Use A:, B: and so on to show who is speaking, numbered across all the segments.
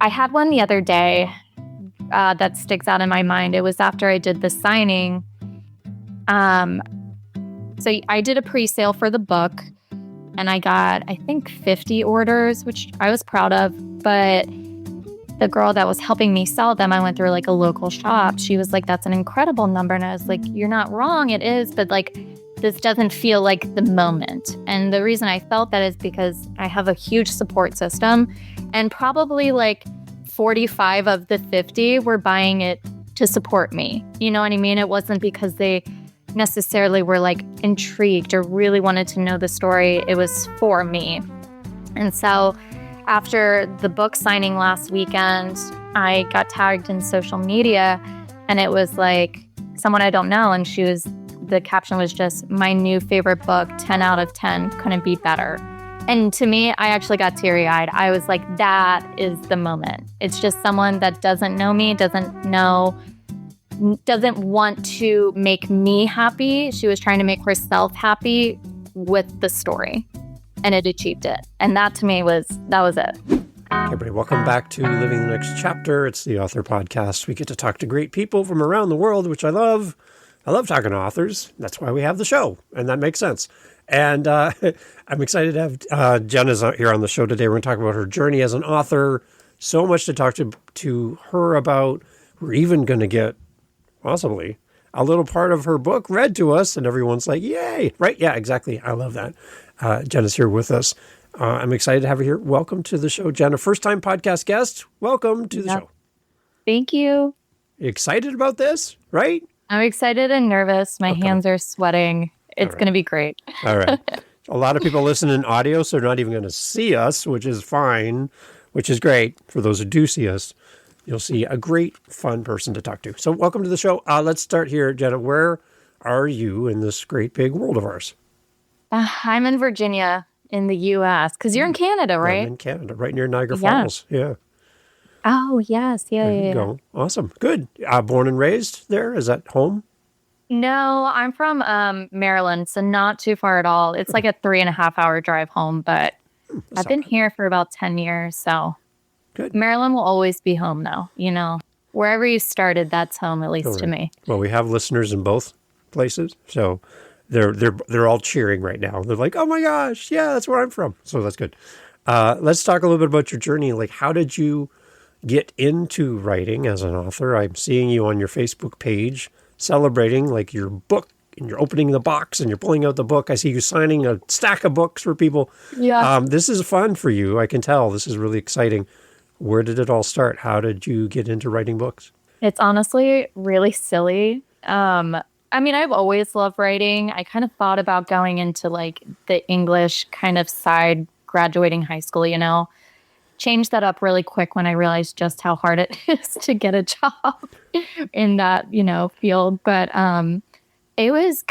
A: I had one the other day that sticks out in my mind. It was after I did the signing. So I did a pre-sale for the book, and I got, I think, 50 orders, which I was proud of. But the girl that was helping me sell them, I went through like a local shop. She was like, that's an incredible number. And I was like, you're not wrong. It is. But like, this doesn't feel like the moment. And the reason I felt that is because I have a huge support system, and probably like 45 of the 50 were buying it to support me. You know what I mean? It wasn't because they necessarily were like intrigued or really wanted to know the story. It was for me. And so after the book signing last weekend, I got tagged in social media, and it was like someone I don't know. And the caption was just, my new favorite book, 10 out of 10, couldn't be better. And to me, I actually got teary-eyed. I was like, that is the moment. It's just someone that doesn't know me, doesn't want to make me happy. She was trying to make herself happy with the story, and it achieved it. And that to me was it.
B: Hey everybody, welcome back to Living the Next Chapter. It's the Author Podcast. We get to talk to great people from around the world, which I love. I love talking to authors. That's why we have the show, and that makes sense. And I'm excited to have Jenna's here on the show today. We're going to talk about her journey as an author. So much to talk to her about. We're even going to get possibly a little part of her book read to us, and everyone's like, yay, right? Yeah, exactly. I love that. Jenna's here with us. I'm excited to have her here. Welcome to the show, Jenna. First-time podcast guest. Welcome to the show.
A: Thank you.
B: You excited about this, right?
A: I'm excited and nervous. My hands are sweating. It's going to be great.
B: All right. A lot of people listen in audio, so they're not even going to see us, which is fine, which is great. For those who do see us, you'll see a great, fun person to talk to. So welcome to the show. Let's start here. Jenna, where are you in this great big world of ours?
A: I'm in Virginia in the U.S. because you're in Canada, right?
B: I'm in Canada, right near Niagara Falls. Yeah.
A: Oh, yes. Yeah,
B: there you go. Awesome. Good. Born and raised there? Is that home?
A: No, I'm from Maryland, so not too far at all. It's like a 3.5-hour drive home, but I've been here for about 10 years, so good. Maryland will always be home, though. You know, wherever you started, that's home, at least to me.
B: Well, we have listeners in both places, so they're all cheering right now. They're like, oh my gosh, yeah, that's where I'm from. So that's good. Let's talk a little bit about your journey. Like, how did you get into writing as an author? I'm seeing you on your Facebook page celebrating like your book, and you're opening the box and you're pulling out the book. I see you signing a stack of books for people.
A: Yeah.
B: This is fun for you. I can tell this is really exciting. Where did it all start? How did you get into writing books?
A: It's honestly really silly. I mean, I've always loved writing. I kind of thought about going into like the English kind of side, graduating high school, you know. Changed that up really quick when I realized just how hard it is to get a job in that, you know, field. But it was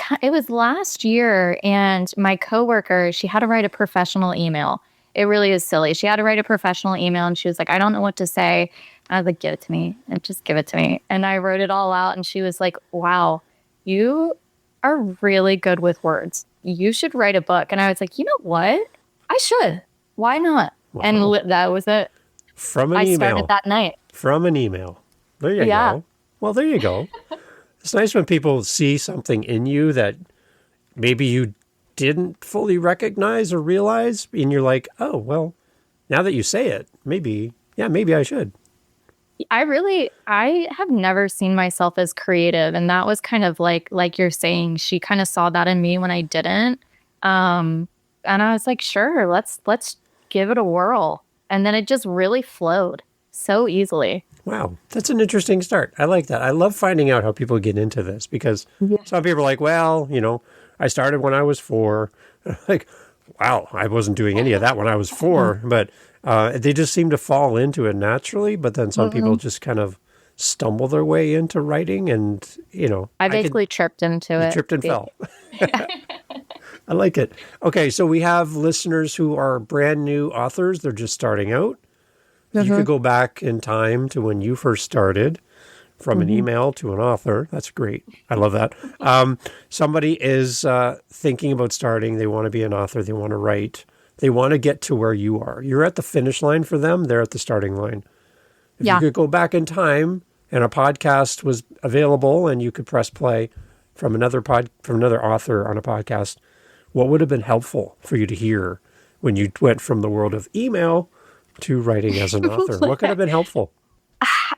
A: last year, and my coworker, she had to write a professional email. It really is silly. She had to write a professional email, and she was like, I don't know what to say. I was like, give it to me, and just give it to me. And I wrote it all out, and she was like, wow, you are really good with words. You should write a book. And I was like, you know what? I should. Why not? Wow. And that was it.
B: From an email. I
A: started that night.
B: From an email. There you go. Well, there you go. It's nice when people see something in you that maybe you didn't fully recognize or realize, and you're like, oh, well, now that you say it, maybe I should. I have never seen myself as creative, and that was kind of like you're saying, she kind of saw that in me when I didn't. And I was like, sure, let's give it a whirl. And then it just really flowed so easily. Wow. That's an interesting start. I like that. I love finding out how people get into this, because some people are like, well, you know, I started when I was 4. Like, wow, I wasn't doing any of that when I was 4, but they just seem to fall into it naturally. But then some people just kind of stumble their way into writing, and, you know.
A: I basically tripped into it.
B: Tripped and fell. I like it. Okay, so we have listeners who are brand new authors. They're just starting out. You could go back in time to when you first started, from an email to an author. That's great. I love that. Somebody is thinking about starting. They want to be an author. They want to write. They want to get to where you are. You're at the finish line for them. They're at the starting line. If you
A: Yeah.
B: could go back in time and a podcast was available and you could press play from another author on a podcast, what would have been helpful for you to hear when you went from the world of email to writing as an author? What could have been helpful?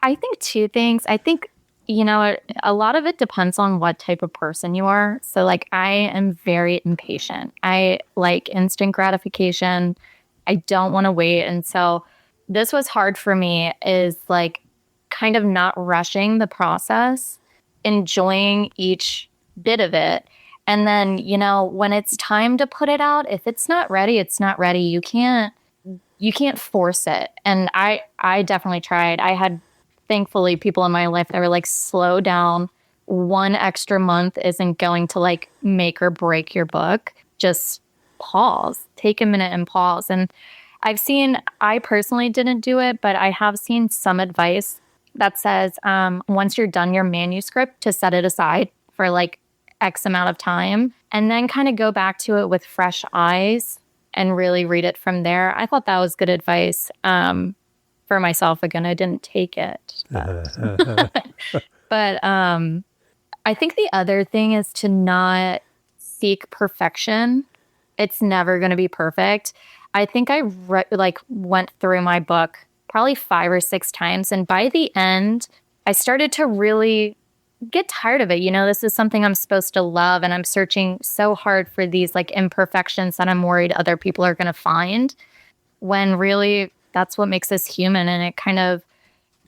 A: I think two things. I think, a lot of it depends on what type of person you are. So, like, I am very impatient. I like instant gratification. I don't want to wait. And so this was hard for me, is like kind of not rushing the process, enjoying each bit of it. And then, when it's time to put it out, if it's not ready, it's not ready. You can't force it. And I definitely tried. I had, thankfully, people in my life that were like, slow down. One extra month isn't going to like make or break your book. Just pause, take a minute and pause. And I personally didn't do it, but I have seen some advice that says once you're done your manuscript, to set it aside for like X amount of time and then kind of go back to it with fresh eyes and really read it from there. I thought that was good advice for myself. Again, I didn't take it. But I think the other thing is to not seek perfection. It's never going to be perfect. I think I went through my book probably 5 or 6 times. And by the end, I started to really get tired of it. This is something I'm supposed to love. And I'm searching so hard for these like imperfections that I'm worried other people are going to find, when really that's what makes us human. And it kind of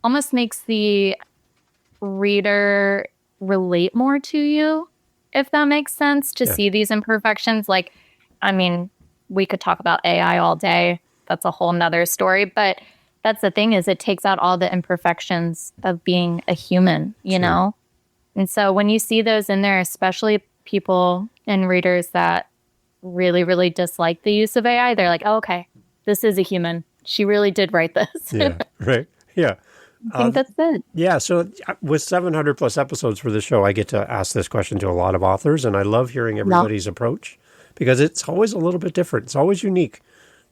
A: almost makes the reader relate more to you, if that makes sense, to see these imperfections. Like, I mean, we could talk about AI all day. That's a whole nother story. But that's the thing, is it takes out all the imperfections of being a human, you know? And so when you see those in there, especially people and readers that really, really dislike the use of AI, they're like, oh, okay, this is a human. She really did write this.
B: Yeah, right. Yeah.
A: I think that's it.
B: Yeah. So with 700 plus episodes for the show, I get to ask this question to a lot of authors, and I love hearing everybody's approach, because it's always a little bit different. It's always unique.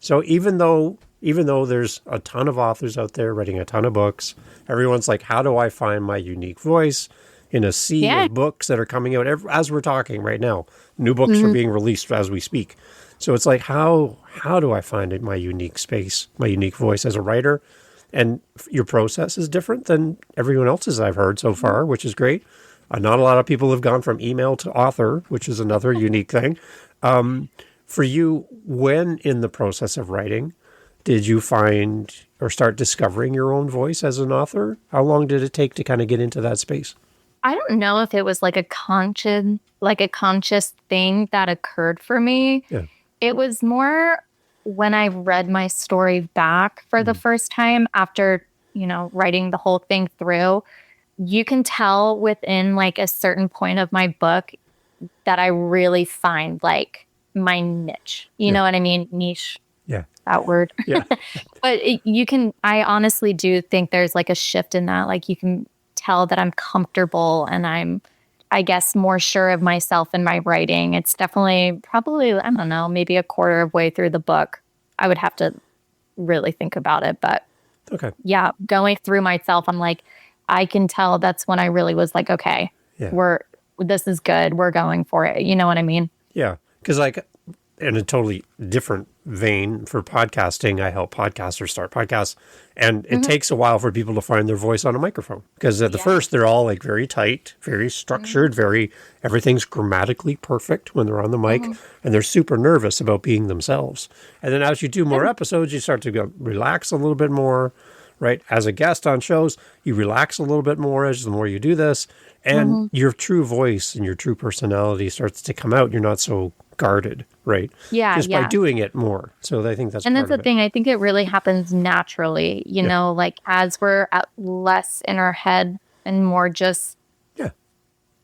B: So even though there's a ton of authors out there writing a ton of books, everyone's like, how do I find my unique voice in a sea of books that are coming out as we're talking right now? New books are being released as we speak. So it's like, how do I find my unique space, my unique voice as a writer? And your process is different than everyone else's I've heard so far, which is great. Not a lot of people have gone from email to author, which is another unique thing. For you, when in the process of writing, did you find or start discovering your own voice as an author? How long did it take to kind of get into that space?
A: I don't know if it was like a conscious thing that occurred for me. Yeah. It was more when I read my story back for the first time after, writing the whole thing through. You can tell within like a certain point of my book that I really find like my niche. You know what I mean? Niche.
B: Yeah.
A: That word.
B: Yeah.
A: But I honestly do think there's like a shift in that. Like, you can tell that I'm comfortable and I'm, I guess, more sure of myself in my writing. It's definitely probably, I don't know, maybe a quarter of way through the book. I would have to really think about it. But yeah, going through myself, I'm like, I can tell that's when I really was like, okay, this is good. We're going for it. You know what I mean? Yeah.
B: Because like in a totally different vein for podcasting, I help podcasters start podcasts. And it takes a while for people to find their voice on a microphone. Because at the first, they're all like very tight, very structured, everything's grammatically perfect when they're on the mic. And they're super nervous about being themselves. And then as you do more episodes, you start to relax a little bit more, right? As a guest on shows, you relax a little bit more as the more you do this. And your true voice and your true personality starts to come out. You're not so guarded, right?
A: Yeah.
B: Just by doing it more. So I think that's
A: and that's the thing. I think it really happens naturally, you know, like as we're less in our head and more just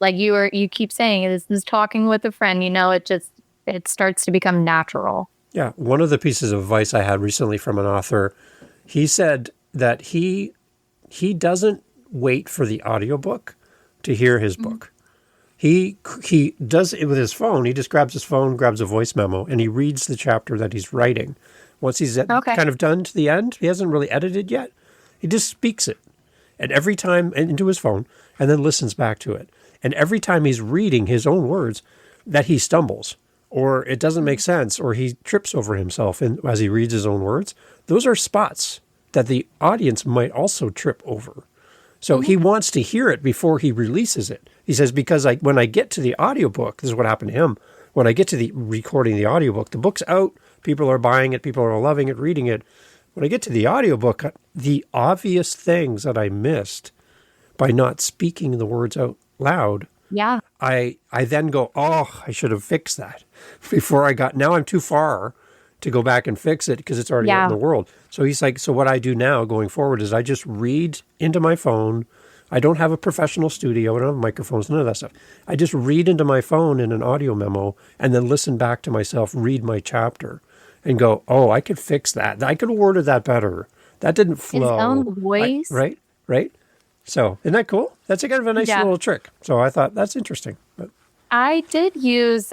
A: like you keep saying, this is talking with a friend, you know, it starts to become natural.
B: Yeah. One of the pieces of advice I had recently from an author, he said that he doesn't wait for the audiobook to hear his book. He does it with his phone. He just grabs his phone, grabs a voice memo, and he reads the chapter that he's writing. Once he's kind of done to the end, he hasn't really edited yet. He just speaks it. And every time into his phone and then listens back to it. And every time he's reading his own words that he stumbles or it doesn't make sense or he trips over himself as he reads his own words, those are spots that the audience might also trip over. So he wants to hear it before he releases it. He says, because when I get to the audiobook, this is what happened to him. When I get to the recording the audiobook, the book's out, people are buying it, people are loving it, reading it. When I get to the audiobook, the obvious things that I missed by not speaking the words out loud, I then go, oh, I should have fixed that before now I'm too far to go back and fix it because it's already out in the world. So he's like, so what I do now going forward is I just read into my phone. I don't have a professional studio. I don't have microphones, none of that stuff. I just read into my phone in an audio memo and then listen back to myself, read my chapter and go, oh, I could fix that. I could have worded that better. That didn't flow.
A: His own voice.
B: Right. So isn't that cool? That's kind of a nice little trick. So I thought that's interesting. But
A: I did use,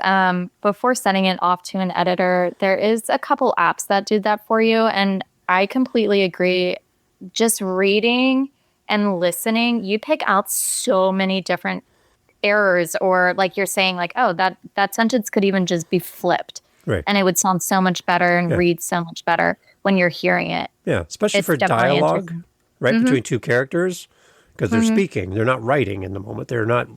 A: before sending it off to an editor, there is a couple apps that do that for you. And I completely agree. Just reading and listening, you pick out so many different errors or like you're saying like, oh, that sentence could even just be flipped.
B: Right.
A: And it would sound so much better and read so much better when you're hearing it.
B: Yeah, especially for dialogue, right, between two characters, because they're speaking. They're not writing in the moment. They're not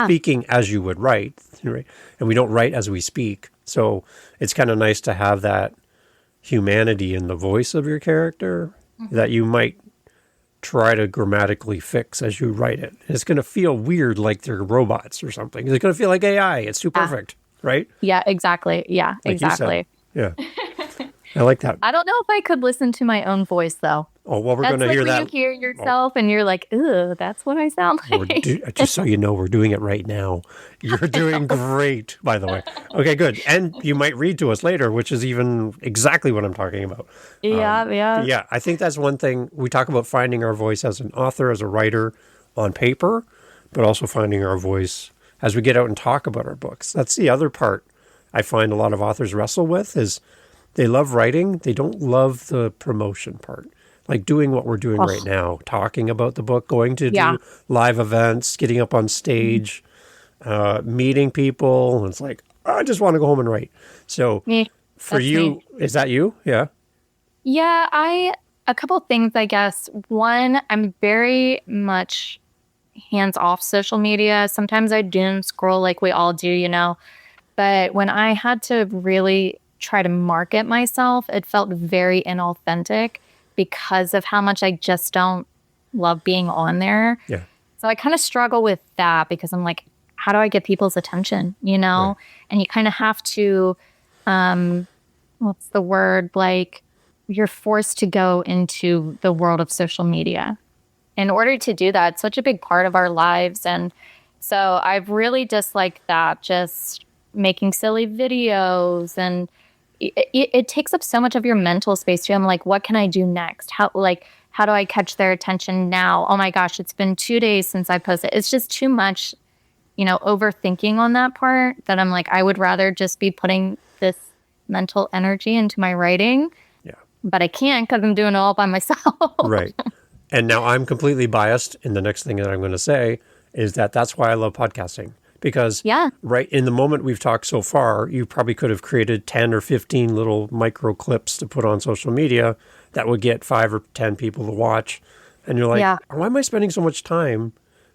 B: speaking as you would write, right? And we don't write as we speak. So it's kind of nice to have that humanity in the voice of your character that you might try to grammatically fix as you write it. It's going to feel weird like they're robots or something. It's going to feel like AI. It's too perfect. Right?
A: Yeah, exactly. Yeah, like exactly.
B: Yeah. I like that.
A: I don't know if I could listen to my own voice, though.
B: Oh, well, we're going to hear that.
A: That's like when you hear yourself and you're like, ooh, that's what I sound like.
B: Just so you know, we're doing it right now. You're doing great, by the way. Okay, good. And you might read to us later, which is even exactly what I'm talking about. Yeah, I think that's one thing. We talk about finding our voice as an author, as a writer on paper, but also finding our voice as we get out and talk about our books. That's the other part I find a lot of authors wrestle with is they love writing. They don't love the promotion part, like doing what we're doing right now, talking about the book, going to do live events, getting up on stage, meeting people. And it's like, I just want to go home and write. So for you, is that you? Yeah.
A: Yeah, a couple things, I guess. One, I'm very much hands-off social media. Sometimes I doom scroll like we all do, you know. But when I had to really try to market myself, it felt very inauthentic because of how much I just don't love being on there.
B: Yeah.
A: So I kind of struggle with that because I'm like, how do I get people's attention, you know? Right. And you kind of have to, what's the word? Like, you're forced to go into the world of social media. In order to do that, it's such a big part of our lives. And so I've really disliked that, just making silly videos. And it takes up so much of your mental space too. I'm like, what can I do next? How do I catch their attention now? Oh my gosh, it's been 2 days since I posted. It's just too much, you know, overthinking on that part that I'm like, I would rather just be putting this mental energy into my writing.
B: Yeah. But
A: I can't because I'm doing it all by myself.
B: Right. And now I'm completely biased. And the next thing that I'm going to say is that's why I love podcasting. Because right in the moment we've talked so far, you probably could have created 10 or 15 little micro clips to put on social media that would get 5 or 10 people to watch. And you're like, why am I spending so much time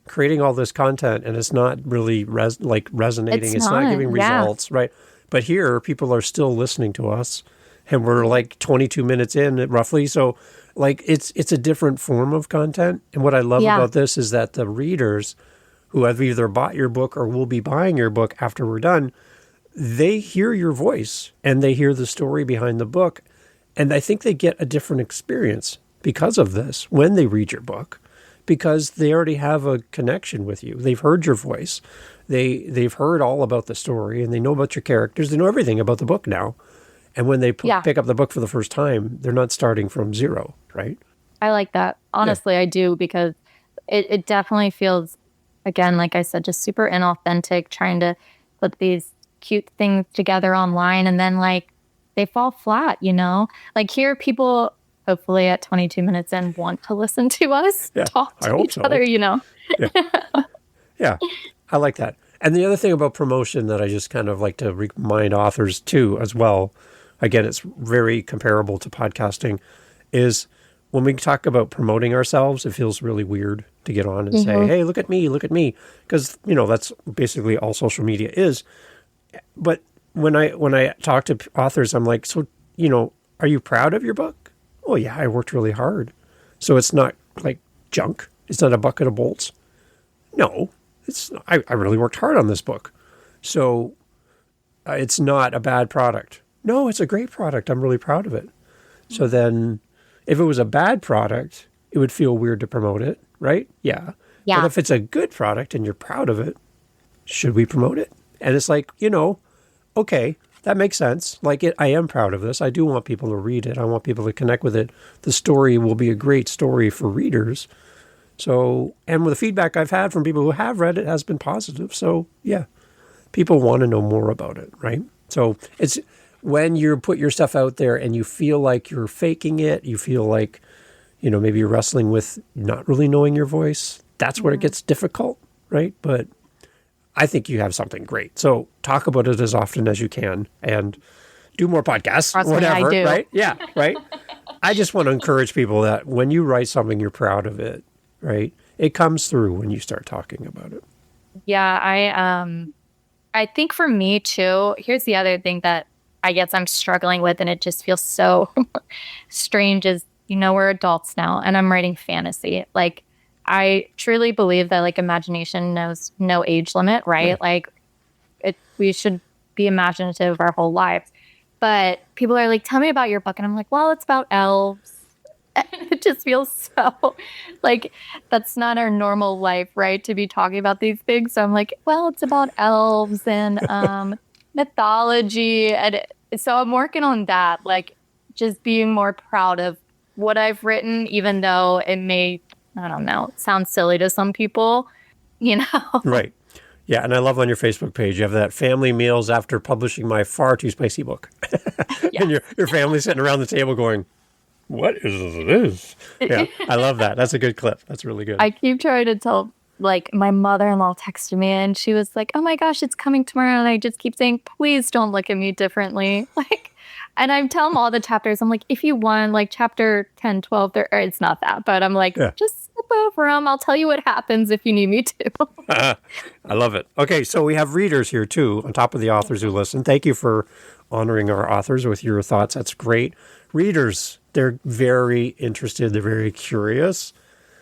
B: creating all this content and it's not really resonating? It's not giving results, right? But here, people are still listening to us. And we're like 22 minutes in roughly. So like it's a different form of content. And what I love about this is that the readers who have either bought your book or will be buying your book after we're done, they hear your voice and they hear the story behind the book. And I think they get a different experience because of this when they read your book, because they already have a connection with you. They've heard your voice. They've heard all about the story and they know about your characters. They know everything about the book now. And when they pick up the book for the first time, they're not starting from zero, right?
A: I like that. Honestly, I do, because it definitely feels, again, like I said, just super inauthentic, trying to put these cute things together online and then like they fall flat, you know? Like here people hopefully at 22 minutes in want to listen to us talk to each other,
B: Yeah. Yeah. I like that. And the other thing about promotion that I just kind of like to remind authors too, as well, again, it's very comparable to podcasting, is when we talk about promoting ourselves, it feels really weird to get on and say, hey, look at me. Because, that's basically all social media is. But when I talk to authors, I'm like, so, are you proud of your book? Oh, yeah, I worked really hard. So it's not like junk. It's not a bucket of bolts. No, I really worked hard on this book. So it's not a bad product. No, it's a great product. I'm really proud of it. So then if it was a bad product, it would feel weird to promote it, right? Yeah. But if it's a good product and you're proud of it, should we promote it? And it's like, okay, that makes sense. Like I am proud of this. I do want people to read it. I want people to connect with it. The story will be a great story for readers. So, and with the feedback I've had from people who have read it has been positive. So yeah, people want to know more about it, right? So it's when you put your stuff out there and you feel like you're faking it, you feel like, maybe you're wrestling with not really knowing your voice. That's where it gets difficult, right? But I think you have something great. So talk about it as often as you can and do more podcasts, whatever, right? Yeah, right. I just want to encourage people that when you write something, you're proud of it, right? It comes through when you start talking about it.
A: Yeah, I think for me too, here's the other thing that I guess I'm struggling with, and it just feels so strange is, we're adults now and I'm writing fantasy. Like, I truly believe that like imagination knows no age limit, right? Like we should be imaginative our whole lives. But people are like, tell me about your book. And I'm like, well, it's about elves. And it just feels so like that's not our normal life, right? To be talking about these things. So I'm like, well, it's about elves and mythology. And so I'm working on that, like just being more proud of what I've written, even though it may, I don't know, sound silly to some people,
B: Right. Yeah, and I love on your Facebook page, you have that family meals after publishing my far too spicy book. And your family sitting around the table going, what is this? Yeah, I love that. That's a good clip. That's really good.
A: I keep trying to tell, like, my mother-in-law texted me and she was like, oh my gosh, it's coming tomorrow. And I just keep saying, please don't look at me differently. Like, and I'm telling them all the chapters. I'm like, if you want, like, chapter 10, 12, or it's not that. But I'm like, just slip over them. I'll tell you what happens if you need me to.
B: I love it. Okay, so we have readers here, too, on top of the authors who listen. Thank you for honoring our authors with your thoughts. That's great. Readers, they're very interested. They're very curious.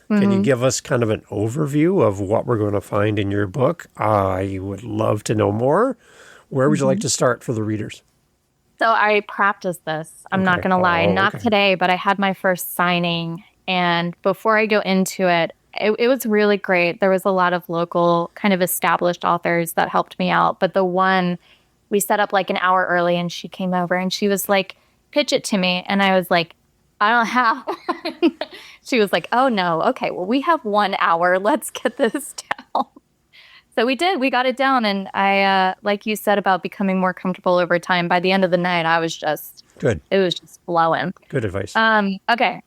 B: Can you give us kind of an overview of what we're going to find in your book? I would love to know more. Where would you like to start for the readers?
A: So I practiced this. I'm not going to lie. Not today, but I had my first signing. And before I go into it, it was really great. There was a lot of local kind of established authors that helped me out. But the one, we set up like an hour early and she came over and she was like, pitch it to me. And I was like, I don't have. She was like, oh no. Okay, well, we have 1 hour. Let's get this down. So we did. We got it down. And I, like you said about becoming more comfortable over time, by the end of the night, I was just
B: good.
A: It was just flowing.
B: Good advice.
A: Okay.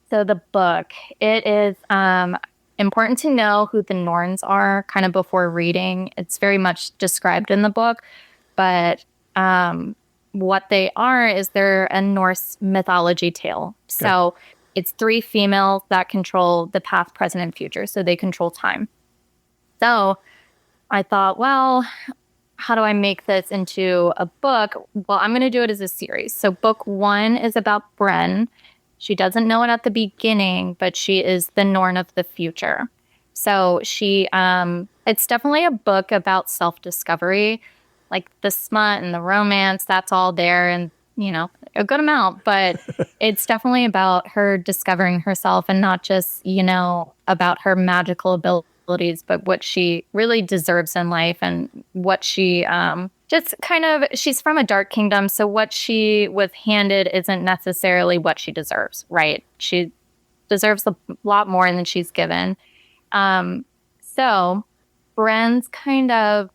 A: So the book, it is important to know who the Norns are kind of before reading. It's very much described in the book, but what they are is they're a Norse mythology tale. Okay. So it's 3 females that control the past, present, and future. So they control time. So I thought, well, how do I make this into a book? Well, I'm going to do it as a series. So book 1 is about Bren. She doesn't know it at the beginning, but she is the Norn of the future. So she, it's definitely a book about self-discovery, like the smut and the romance, that's all there and, a good amount. But it's definitely about her discovering herself and not just, about her magical abilities, but what she really deserves in life and what she just kind of, she's from a dark kingdom. So what she was handed isn't necessarily what she deserves, right? She deserves a lot more than she's given. So Bren's kind of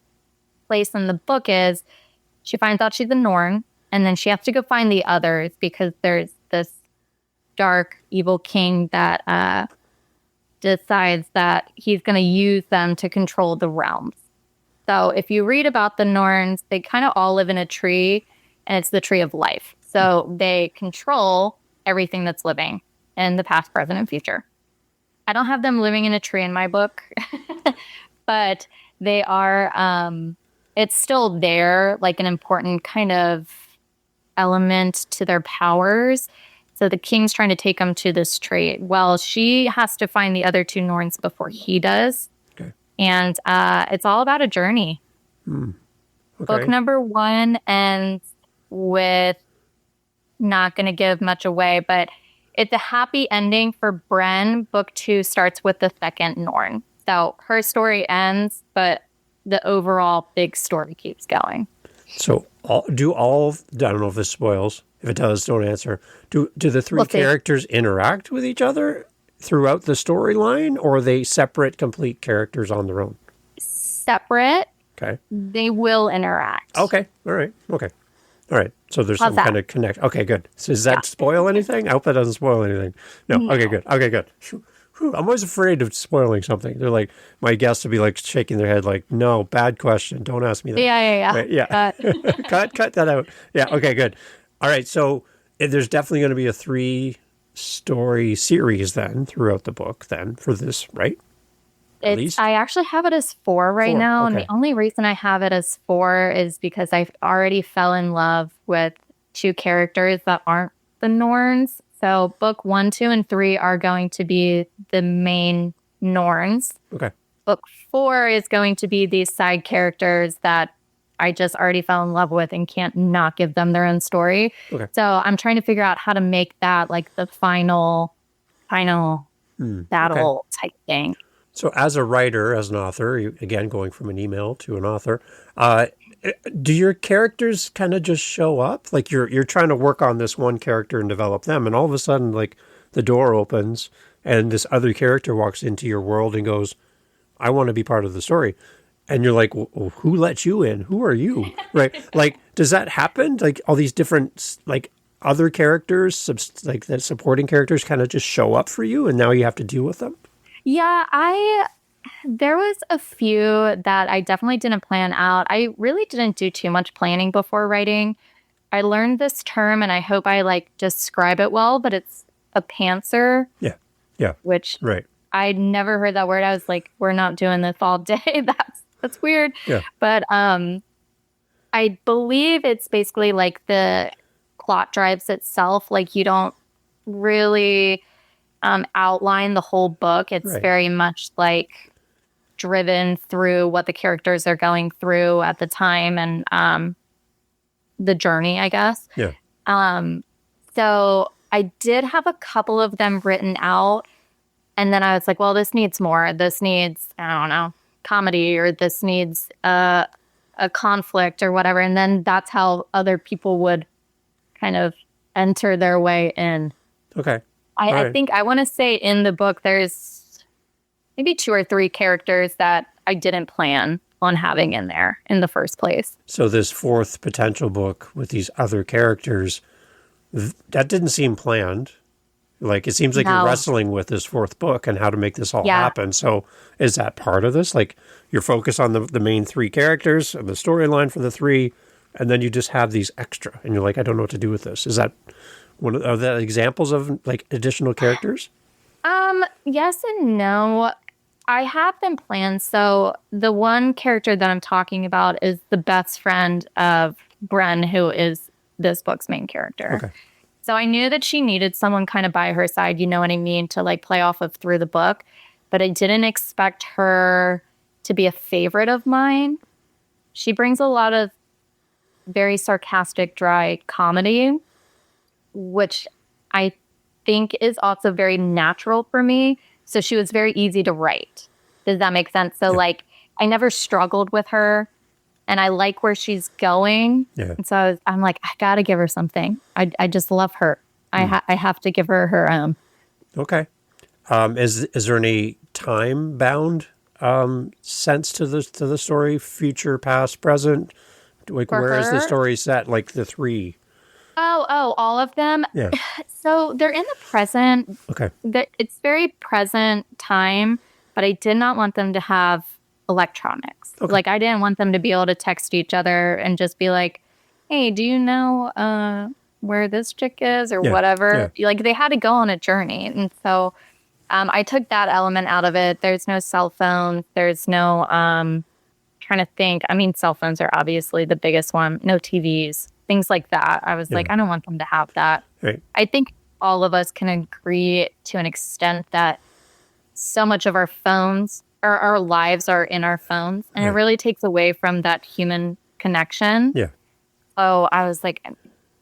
A: place in the book is she finds out she's a Norn, and then she has to go find the others because there's this dark, evil king that decides that he's going to use them to control the realms. So if you read about the Norns, they kind of all live in a tree, and it's the tree of life. So they control everything that's living in the past, present, and future. I don't have them living in a tree in my book, but they are, it's still there, like an important kind of element to their powers. So the king's trying to take them to this tree. Well, she has to find the other two Norns before he does.
B: Okay.
A: And it's all about a journey.
B: Okay.
A: Book number 1 ends with, not going to give much away, but it's a happy ending for Bren. Book 2 starts with the second Norn. So her story ends, but the overall big story keeps going.
B: So I don't know if this spoils. If it does, don't answer. Do the three characters interact with each other throughout the storyline, or are they separate, complete characters on their own?
A: Separate.
B: Okay.
A: They will interact.
B: Okay. All right. Okay. All right. So there's some kind of connect. Okay, good. So does that spoil anything? I hope that doesn't spoil anything. No. Okay, good. Okay, good. I'm always afraid of spoiling something. They're like, my guests will be like shaking their head like, no, bad question. Don't ask me that.
A: Yeah.
B: Right, yeah. Cut that out. Yeah. Okay, good. All right. So there's definitely going to be a 3-story series then throughout the book then for this, right? At least?
A: I actually have it as 4 right now.
B: Okay.
A: And the only reason I have it as 4 is because I already fell in love with 2 characters that aren't the Norns. So book 1, 2, and 3 are going to be the main Norns.
B: Okay.
A: Book 4 is going to be these side characters that I just already fell in love with and can't not give them their own story.
B: Okay.
A: So I'm trying to figure out how to make that like the final battle type thing.
B: So as a writer, as an author, again, going from an email to an author, do your characters kind of just show up? Like you're trying to work on this one character and develop them, and all of a sudden, like the door opens and this other character walks into your world and goes, I want to be part of the story. And you're like, well, who let you in? Who are you? Right? Like, does that happen? Like all these different, like other characters, like the supporting characters kind of just show up for you and now you have to deal with them?
A: Yeah, there was a few that I definitely didn't plan out. I really didn't do too much planning before writing. I learned this term and I hope I like describe it well, but it's a pantser.
B: Yeah. Yeah.
A: Which
B: right.
A: I'd never heard that word. I was like, we're not doing this all day. That's weird.
B: Yeah.
A: But I believe it's basically like the plot drives itself. Like you don't really outline the whole book. It's very much like driven through what the characters are going through at the time and the journey, I guess.
B: Yeah.
A: So I did have a couple of them written out, and then I was like, well, this needs more. This needs, I don't know, comedy, or this needs a conflict or whatever. And then that's how other people would kind of enter their way in.
B: Okay.
A: I think I want to say in the book there's maybe 2 or 3 characters that I didn't plan on having in there in the first place.
B: So this 4th potential book with these other characters, that didn't seem planned. Like it seems like you're wrestling with this 4th book and how to make this all happen. So is that part of this? Like you're focused on the main 3 characters and the storyline for the 3, and then you just have these extra and you're like, I don't know what to do with this. Is that one of the examples of like additional characters?
A: Yes and no. I have them planned. So the one character that I'm talking about is the best friend of Bren, who is this book's main character.
B: Okay.
A: So I knew that she needed someone kind of by her side, you know what I mean, to like play off of through the book. But I didn't expect her to be a favorite of mine. She brings a lot of very sarcastic, dry comedy, which I think is also very natural for me. So she was very easy to write. Does that make sense? So like I never struggled with her, and I like where she's going.
B: Yeah.
A: And so I'm like, I got to give her something. I just love her. I have to give her her own.
B: Okay. Is there any time bound sense to the story? Future, past, present? Like where is the story set? Like the 3?
A: All of them.
B: Yeah.
A: So they're in the present.
B: Okay.
A: It's very present time, but I did not want them to have electronics.
B: Okay.
A: Like I didn't want them to be able to text each other and just be like, "Hey, do you know where this chick is?" or whatever.
B: Yeah.
A: Like they had to go on a journey, and so I took that element out of it. There's no cell phone. There's no trying to think. I mean, cell phones are obviously the biggest one. No TVs, things like that. I was like, I don't want them to have that.
B: Right.
A: I think all of us can agree to an extent that so much of our phones or our lives are in our phones, and it really takes away from that human connection.
B: Yeah.
A: So I was like,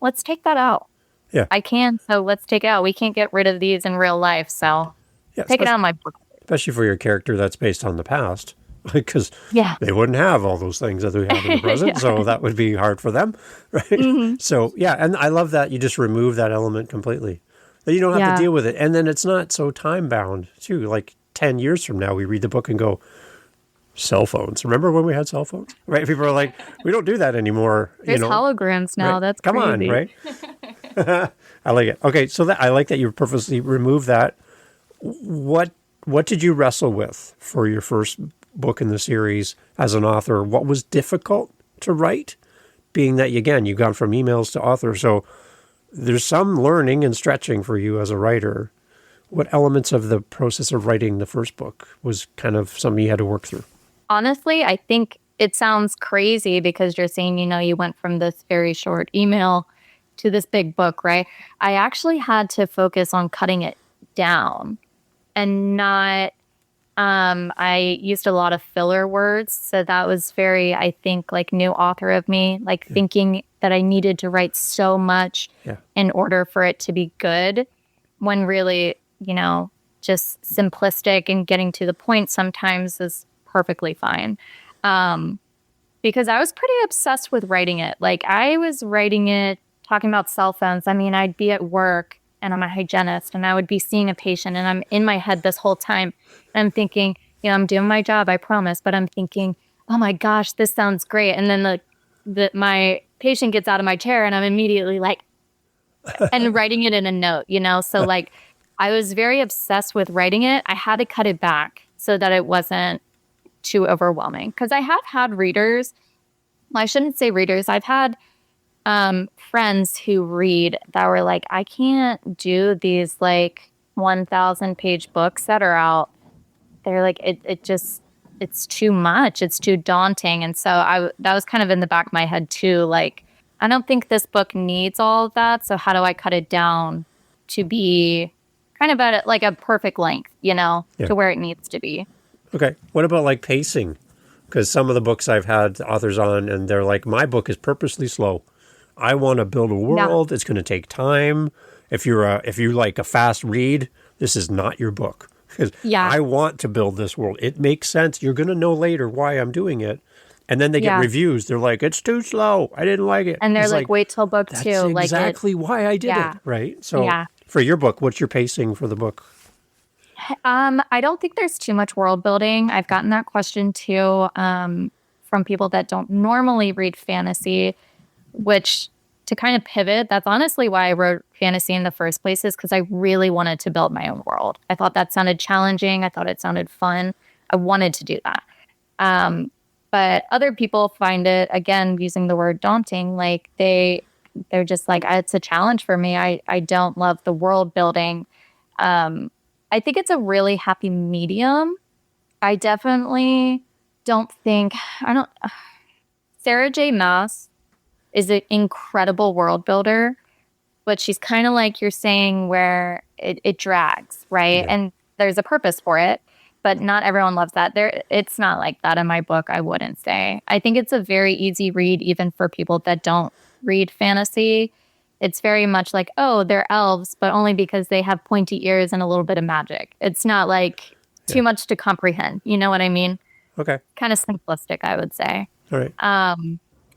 A: let's take that out.
B: Yeah.
A: I can, so let's take it out. We can't get rid of these in real life, so take it out of my book.
B: Especially for your character that's based on the past, because they wouldn't have all those things that we have in the present, so that would be hard for them, right? Mm-hmm. So, and I love that you just remove that element completely. That you don't have to deal with it. And then it's not so time-bound, too. Like 10 years from now, we read the book and go, cell phones. Remember when we had cell phones? Right? People are like, we don't do that anymore.
A: There's holograms now. Right? That's
B: Come
A: crazy.
B: on, right? I like it. Okay, so I like that you purposely removed that. What did you wrestle with for your first book in the series as an author? What was difficult to write? Being that, again, you've gone from emails to author, so there's some learning and stretching for you as a writer. What elements of the process of writing the first book was kind of something you had to work through?
A: Honestly, I think it sounds crazy because you're saying, you went from this very short email to this big book, right? I actually had to focus on cutting it down and not, I used a lot of filler words. So that was very, I think, like new author of me, like thinking that I needed to write so much in order for it to be good, when really, just simplistic and getting to the point sometimes is perfectly fine. Because I was pretty obsessed with writing it. Like I was writing it, talking about cell phones. I mean, I'd be at work and I'm a hygienist and I would be seeing a patient and I'm in my head this whole time. And I'm thinking, I'm doing my job, I promise. But I'm thinking, oh my gosh, this sounds great. And then my patient gets out of my chair and I'm immediately like, and writing it in a note, So like, I was very obsessed with writing it. I had to cut it back so that it wasn't too overwhelming. Because I have had readers. Well, I shouldn't say readers. I've had friends who read that were like, I can't do these like 1,000 page books that are out. They're like, it's too much. It's too daunting. And so that was kind of in the back of my head too. Like, I don't think this book needs all of that. So how do I cut it down to be kind of at like a perfect length, to where it needs to be?
B: Okay. What about like pacing? Because some of the books I've had authors on and they're like, my book is purposely slow. I want to build a world. Yeah. It's going to take time. If you like a fast read, this is not your book. Because I want to build this world. It makes sense. You're going to know later why I'm doing it. And then they get reviews. They're like, it's too slow. I didn't like it.
A: And they're like, wait till book 2.
B: That's exactly why I did it. Right? So for your book, what's your pacing for the book?
A: I don't think there's too much world building. I've gotten that question too from people that don't normally read fantasy, which to kind of pivot, that's honestly why I wrote fantasy in the first place, is because I really wanted to build my own world. I thought that sounded challenging. I thought it sounded fun. I wanted to do that. But other people find it, again, using the word daunting, like they're just like, it's a challenge for me. I don't love the world building. I think it's a really happy medium. I definitely don't think, Sarah J. Maas is an incredible world builder, but she's kind of like you're saying where it drags, right? Yeah. And there's a purpose for it, but not everyone loves that. It's not like that in my book, I wouldn't say. I think it's a very easy read, even for people that don't read fantasy. It's very much like, oh, they're elves, but only because they have pointy ears and a little bit of magic. It's not like too much to comprehend. You know what I mean?
B: Okay.
A: Kind of simplistic, I would say.
B: All right.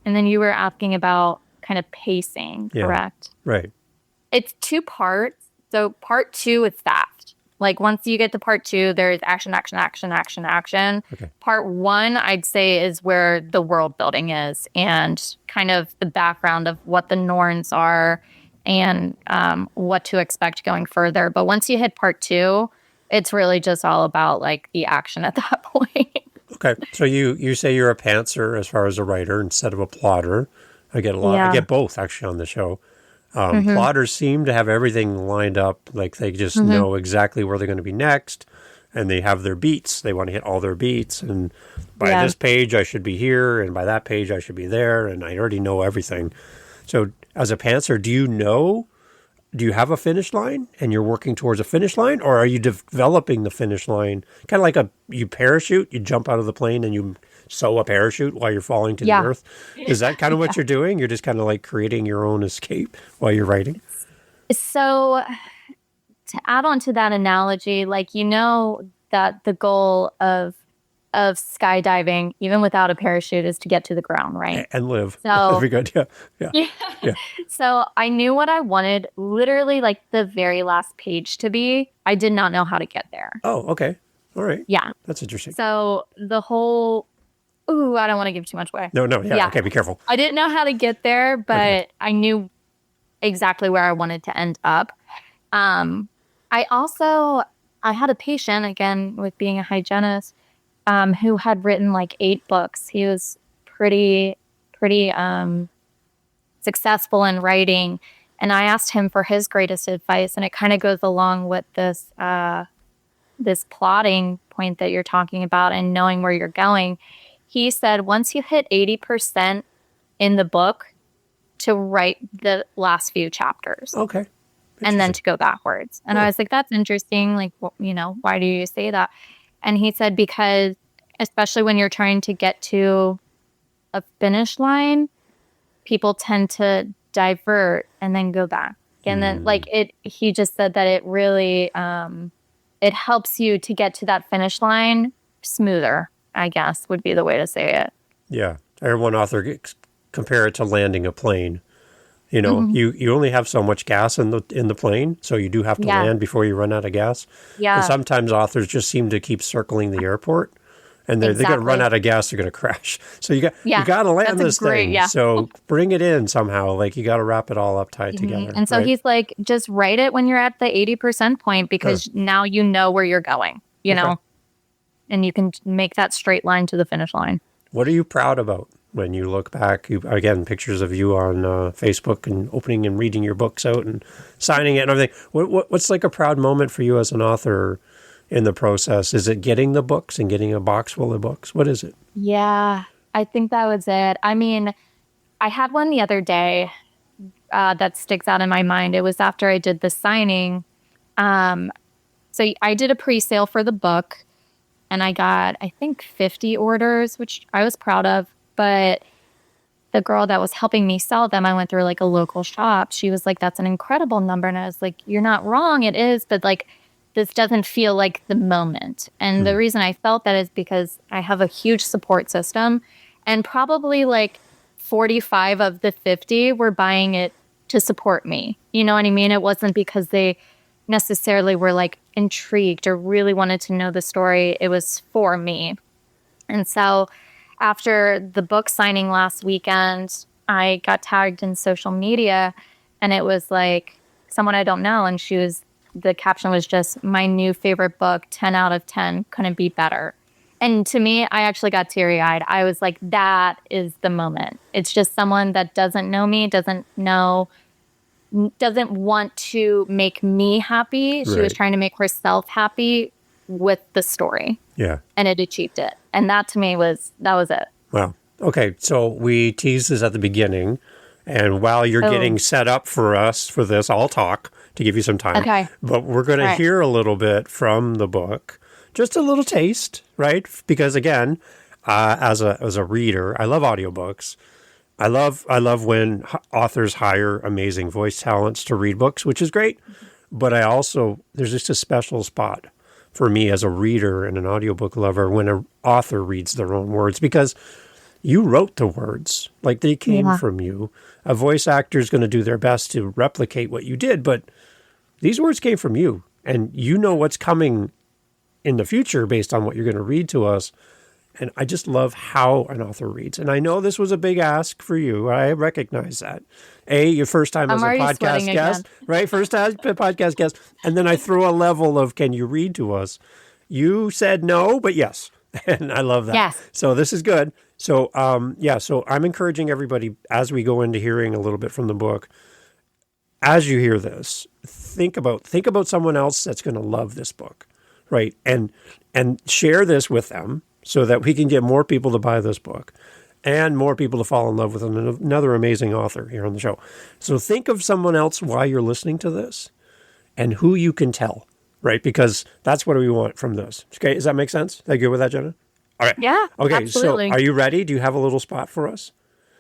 A: And then you were asking about kind of pacing, correct?
B: Right.
A: It's 2 parts. So part 2 is fast. Like once you get to part 2, there's action, action, action, action, action.
B: Okay.
A: Part 1, I'd say, is where the world building is and kind of the background of what the Norns are and what to expect going further. But once you hit part 2, it's really just all about like the action at that point.
B: Okay. So you say you're a pantser as far as a writer instead of a plotter. I get a lot. I get both actually on the show. Plotters seem to have everything lined up, like they just know exactly where they're going to be next, and they have their beats. They want to hit all their beats, and by this page I should be here, and by that page I should be there, and I already know everything. So as a pantser, do you have a finish line, and you're working towards a finish line, or are you developing the finish line? Kind of like you parachute, you jump out of the plane, and you sew a parachute while you're falling to the earth. Is that kind of what you're doing? You're just kind of like creating your own escape while you're writing?
A: So to add on to that analogy, like, that the goal of skydiving, even without a parachute, is to get to the ground, right?
B: And live.
A: So
B: that'd be good. Yeah.
A: So I knew what I wanted, literally like the very last page to be. I did not know how to get there.
B: Oh, okay. All right.
A: Yeah.
B: That's interesting.
A: So the whole... Ooh, I don't want to give too much away.
B: No. Yeah. Okay, be careful.
A: I didn't know how to get there, but I knew exactly where I wanted to end up. I had a patient, again, with being a hygienist, who had written like 8 books. He was pretty successful in writing. And I asked him for his greatest advice. And it kind of goes along with this plotting point that you're talking about and knowing where you're going. He said, once you hit 80% in the book, to write the last few chapters.
B: Okay.
A: And then to go backwards. And I was like, that's interesting. Like, why do you say that? And he said, because especially when you're trying to get to a finish line, people tend to divert and then go back. And then he just said that it really, it helps you to get to that finish line smoother, I guess would be the way to say it.
B: Yeah. I heard one author compare it to landing a plane. You only have so much gas in the plane, so you do have to land before you run out of gas. Yeah. And sometimes authors just seem to keep circling the airport, and they're going to run out of gas, they're going to crash. So you got to land this thing. Yeah. So bring it in somehow. Like, you got to wrap it all up tight together.
A: And so he's like, just write it when you're at the 80% point, because now you know where you're going, know, and you can make that straight line to the finish line.
B: What are you proud about when you look back? Again, pictures of you on Facebook and opening and reading your books out and signing it and everything. What's like a proud moment for you as an author in the process? Is it getting the books and getting a box full of books? What is it? Yeah,
A: I think that was it. I mean, I had one the other day that sticks out in my mind. It was after I did the signing. So I did a pre-sale for the book, and I got, I think, 50 orders, which I was proud of. But the girl that was helping me sell them, I went through like a local shop. She was like, that's an incredible number. And I was like, you're not wrong. It is. But like, this doesn't feel like the moment. And the reason I felt that is because I have a huge support system. And probably like 45 of the 50 were buying it to support me. You know what I mean? It wasn't because they necessarily were like intrigued or really wanted to know the story. It was for me. And so after the book signing last weekend, I got tagged in social media, and it was like someone I don't know. And the caption was just, my new favorite book, 10 out of 10, couldn't be better. And to me, I actually got teary-eyed. I was like, that is the moment. It's just someone that doesn't know me, doesn't want to make me happy. She was trying to make herself happy with the story. Yeah. And it achieved it. And that to me was it.
B: Wow. Okay. So we teased this at the beginning. And while you're getting set up for us for this, I'll talk to give you some time. Okay. But we're going to hear a little bit from the book. Just a little taste, right? Because again, as a reader, I love audiobooks. I love when authors hire amazing voice talents to read books, which is great. But there's just a special spot for me as a reader and an audiobook lover when an author reads their own words, because you wrote the words, like they came from you. A voice actor is going to do their best to replicate what you did, but these words came from you. And you know what's coming in the future based on what you're going to read to us. And I just love how an author reads. And I know this was a big ask for you. I recognize that. Your first time as a podcast guest, right? First time podcast guest. And then I throw a level of, can you read to us? You said no, but yes. And I love that.
A: Yes.
B: So this is good. So, so I'm encouraging everybody as we go into hearing a little bit from the book, as you hear this, think about someone else that's going to love this book, right? And share this with them, so that we can get more people to buy this book and more people to fall in love with another amazing author here on the show. So think of someone else while you're listening to this and who you can tell, right? Because that's what we want from this. Okay, does that make sense? Are you good with that, Jenna? All right.
A: Yeah,
B: okay,
A: absolutely.
B: So are you ready? Do you have a little spot for us?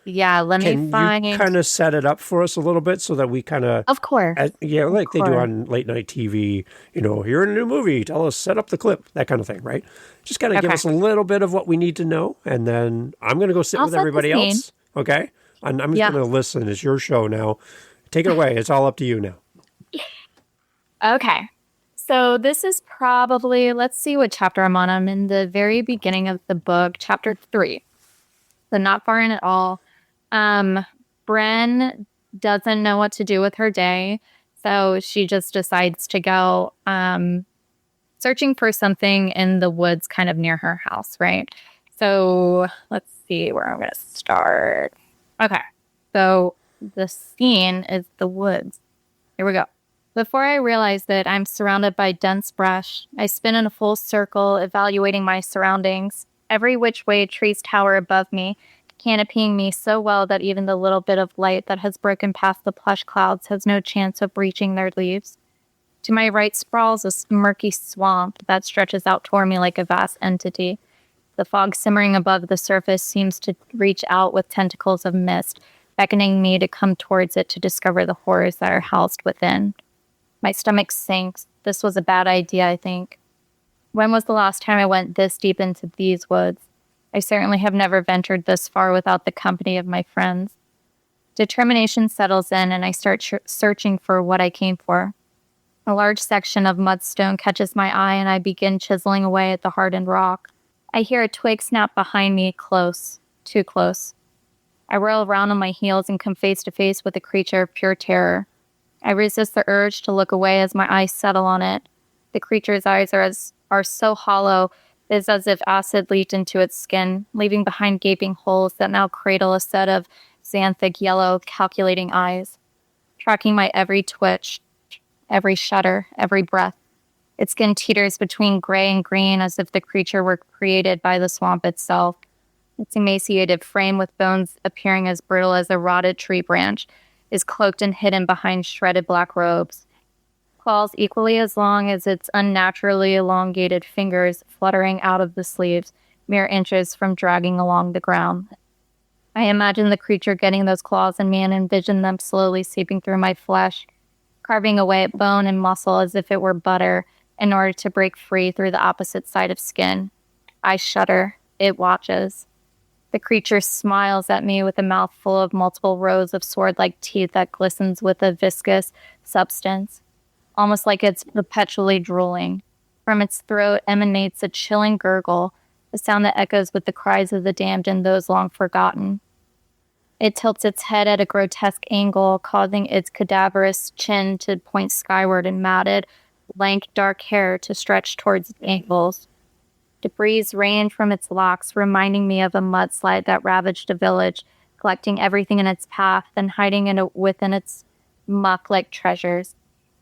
A: Yeah, let me find...
B: Can you kind of set it up for us a little bit so that we kind of...
A: Of course.
B: Like they do on late night TV, you're in a new movie, tell us, set up the clip, that kind of thing, right? Just kind of give us a little bit of what we need to know, and then I'm going to go sit with everybody else, okay? I'm just going to listen. It's your show now. Take it away. It's all up to you now.
A: Okay. So this is probably, let's see what chapter I'm on. I'm in the very beginning of the book, chapter 3. So not far in at all. Bren doesn't know what to do with her day, so she just decides to go searching for something in the woods kind of near her house, right? So let's see where I'm going to start. Okay, so the scene is the woods. Here we go. Before I realize that I'm surrounded by dense brush, I spin in a full circle, evaluating my surroundings. Every which way trees tower above me, canopying me so well that even the little bit of light that has broken past the plush clouds has no chance of reaching their leaves. To my right sprawls a murky swamp that stretches out toward me like a vast entity. The fog simmering above the surface seems to reach out with tentacles of mist, beckoning me to come towards it to discover the horrors that are housed within. My stomach sinks. This was a bad idea, I think. When was the last time I went this deep into these woods? I certainly have never ventured this far without the company of my friends. Determination settles in, and I start searching for what I came for. A large section of mudstone catches my eye, and I begin chiseling away at the hardened rock. I hear a twig snap behind me, close, too close. I whirl around on my heels and come face to face with a creature of pure terror. I resist the urge to look away as my eyes settle on it. The creature's eyes are so hollow, it is as if acid leaked into its skin, leaving behind gaping holes that now cradle a set of xanthic yellow, calculating eyes, tracking my every twitch, every shudder, every breath. Its skin teeters between gray and green as if the creature were created by the swamp itself. Its emaciated frame, with bones appearing as brittle as a rotted tree branch, is cloaked and hidden behind shredded black robes. Claws equally as long as its unnaturally elongated fingers fluttering out of the sleeves, mere inches from dragging along the ground. I imagine the creature getting those claws in me and envision them slowly seeping through my flesh, carving away at bone and muscle as if it were butter in order to break free through the opposite side of skin. I shudder. It watches. The creature smiles at me with a mouth full of multiple rows of sword-like teeth that glistens with a viscous substance, almost like it's perpetually drooling. From its throat emanates a chilling gurgle, a sound that echoes with the cries of the damned and those long forgotten. It tilts its head at a grotesque angle, causing its cadaverous chin to point skyward and matted, lank, dark hair to stretch towards its ankles. Debris rained from its locks, reminding me of a mudslide that ravaged a village, collecting everything in its path and hiding within its muck like treasures.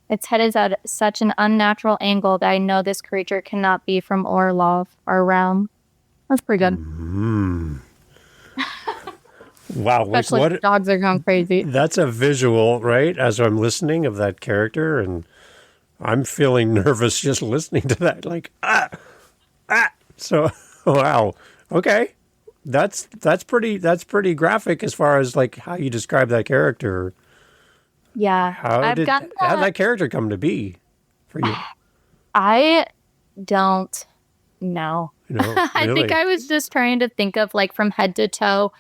A: Its head is at such an unnatural angle that I know this creature cannot be from Orlov, our realm. That's pretty good.
B: Mm. Wow.
A: Especially if dogs are going crazy.
B: That's a visual, right? As I'm listening of that character, and I'm feeling nervous just listening to that. Like, So, wow. Okay. That's pretty graphic as far as like how you describe that character.
A: Yeah.
B: How did that character come to be for you?
A: I don't know.
B: No, really?
A: I think I was just trying to think of like from head to toe,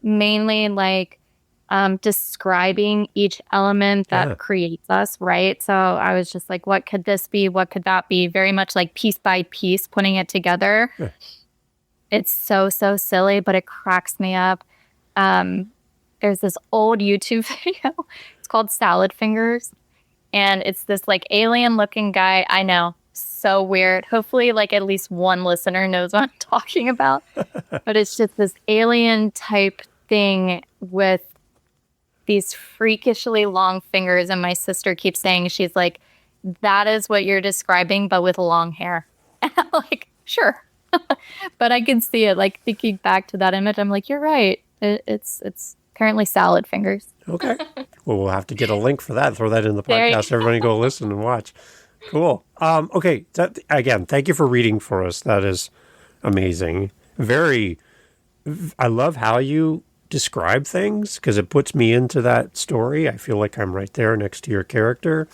A: mainly like describing each element that creates us, right? So I was just like, what could this be? What could that be? Very much like piece by piece, putting it together.
B: Yeah.
A: It's so silly, but it cracks me up. There's this old YouTube video. It's called Salad Fingers. And it's this like alien looking guy. I know. So weird. Hopefully like at least one listener knows what I'm talking about. But it's just this alien type thing with these freakishly long fingers. And my sister keeps saying, she's like, that is what you're describing, but with long hair. And I'm like, sure. But I can see it, like thinking back to that image. I'm like, you're right. It's apparently salad fingers.
B: Okay. Well, we'll have to get a link for that. Throw that in the podcast. Everybody go listen and watch. Cool. Okay. Again, thank you for reading for us. That is amazing. I love how you describe things because it puts me into that story. I feel like I'm right there next to your character.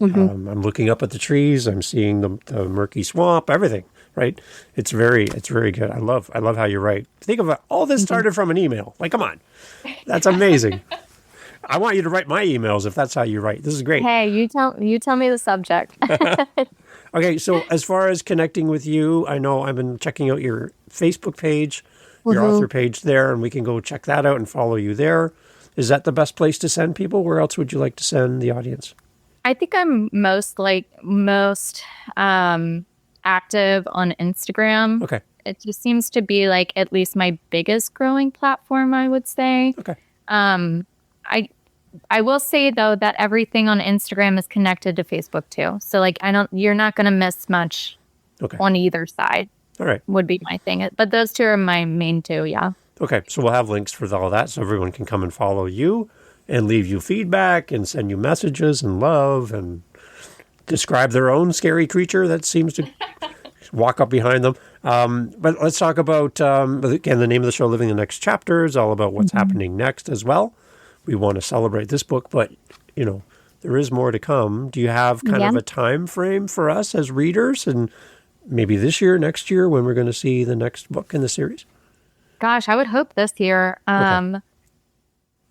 B: Mm-hmm. I'm looking up at the trees. I'm seeing the murky swamp, everything, right? It's very good. I love how you write. Think of it. All this started from an email. Like, come on. That's amazing. I want you to write my emails if that's how you write. This is great.
A: Hey, you tell me the subject.
B: Okay, so as far as connecting with you, I know I've been checking out your Facebook page, your author page there, and we can go check that out and follow you there. Is that the best place to send people? Where else would you like to send the audience?
A: I think I'm most active on Instagram.
B: Okay.
A: It just seems to be like at least my biggest growing platform, I would say.
B: Okay.
A: I will say though that everything on Instagram is connected to Facebook too. So like you're not going to miss much on either side.
B: All right.
A: Would be my thing. But those two are my main two, yeah.
B: Okay. So we'll have links for all that so everyone can come and follow you and leave you feedback and send you messages and love and describe their own scary creature that seems to walk up behind them. But let's talk about, again, the name of the show, Living the Next Chapter, is all about what's happening next as well. We want to celebrate this book, but, there is more to come. Do you have kind of a time frame for us as readers and maybe this year, next year, when we're going to see the next book in the series?
A: Gosh, I would hope this year. Okay.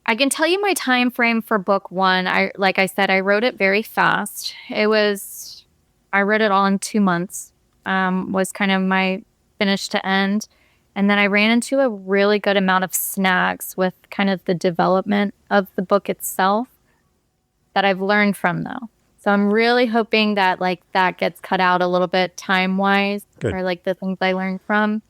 A: I can tell you my time frame for book one. Like I said, I wrote it very fast. I wrote it all in 2 months, was kind of my finish to end. And then I ran into a really good amount of snags with kind of the development of the book itself that I've learned from though. So I'm really hoping that like that gets cut out a little bit time-wise or like the things I learned from.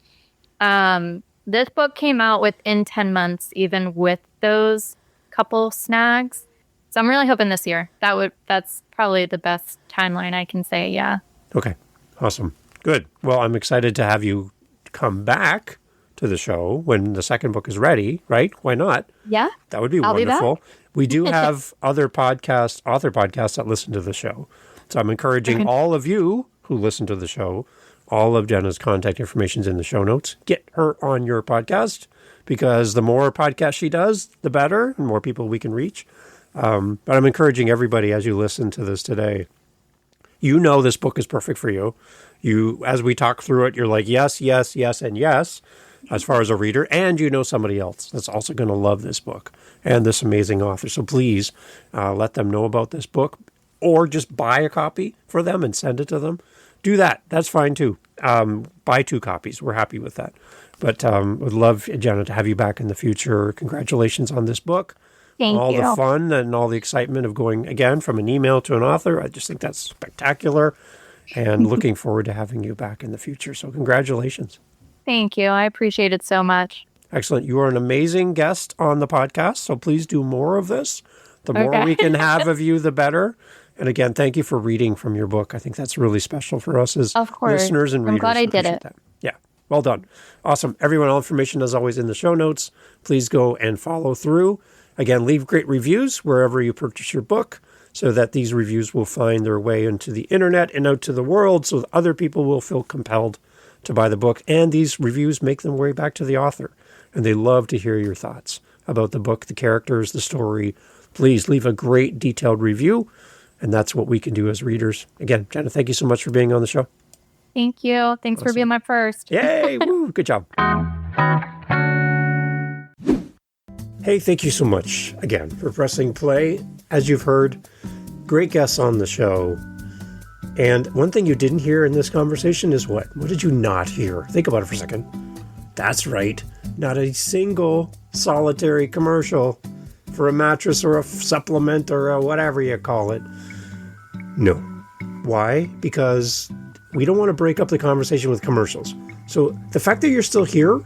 A: This book came out within 10 months, even with those couple snags. So I'm really hoping this year. That's probably the best timeline I can say, yeah.
B: Okay, awesome. Good. Well, I'm excited to have you come back to the show when the second book is ready, right? Why not?
A: Yeah.
B: That would be wonderful. We do have author podcasts that listen to the show. So I'm encouraging all of you who listen to the show, all of Jenna's contact information is in the show notes. Get her on your podcast because the more podcasts she does, the better and more people we can reach. But I'm encouraging everybody as you listen to this today, this book is perfect for you. As we talk through it, you're like, yes, yes, yes, and yes, as far as a reader. And somebody else that's also going to love this book and this amazing author. So please let them know about this book or just buy a copy for them and send it to them. Do that. That's fine too. Buy 2 copies. We're happy with that. But would love, Jenna, to have you back in the future. Congratulations on this book.
A: Thank you.
B: All the fun and all the excitement of going, again, from an email to an author. I just think that's spectacular and looking forward to having you back in the future. So congratulations.
A: Thank you. I appreciate it so much.
B: Excellent. You are an amazing guest on the podcast, so please do more of this. The more we can have of you, the better. And again, thank you for reading from your book. I think that's really special for us as listeners and readers.
A: I'm glad I did it.
B: That. Yeah. Well done. Awesome. Everyone, all information is always in the show notes. Please go and follow through. Again, leave great reviews wherever you purchase your book so that these reviews will find their way into the internet and out to the world so that other people will feel compelled to buy the book. And these reviews make them way back to the author. And they love to hear your thoughts about the book, the characters, the story. Please leave a great detailed review. And that's what we can do as readers. Again, Jenna, thank you so much for being on the show.
A: Thank you. Thanks for being my first.
B: Yay! Woo, good job. Hey, thank you so much again for pressing play. As you've heard, great guests on the show. And one thing you didn't hear in this conversation is what? What did you not hear? Think about it for a second. That's right. Not a single solitary commercial for a mattress or a supplement or a whatever you call it. No. Why? Because we don't want to break up the conversation with commercials. So the fact that you're still here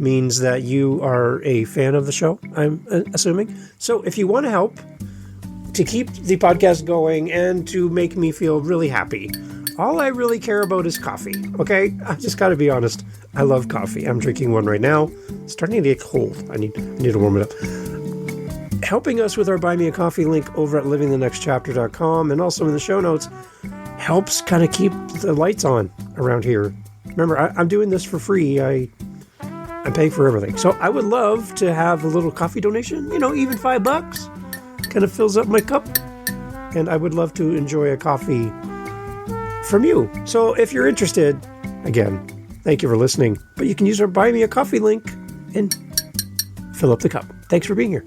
B: means that you are a fan of the show, I'm assuming. So if you want to help to keep the podcast going and to make me feel really happy, all I really care about is coffee, okay? I just got to be honest. I love coffee. I'm drinking one right now. It's starting to get cold. I need to warm it up. Helping us with our Buy Me a Coffee link over at livingthenextchapter.com and also in the show notes helps kind of keep the lights on around here. Remember, I'm doing this for free. I'm paying for everything. So I would love to have a little coffee donation, even $5 kind of fills up my cup. And I would love to enjoy a coffee from you. So if you're interested, again, thank you for listening. But you can use our Buy Me a Coffee link and fill up the cup. Thanks for being here.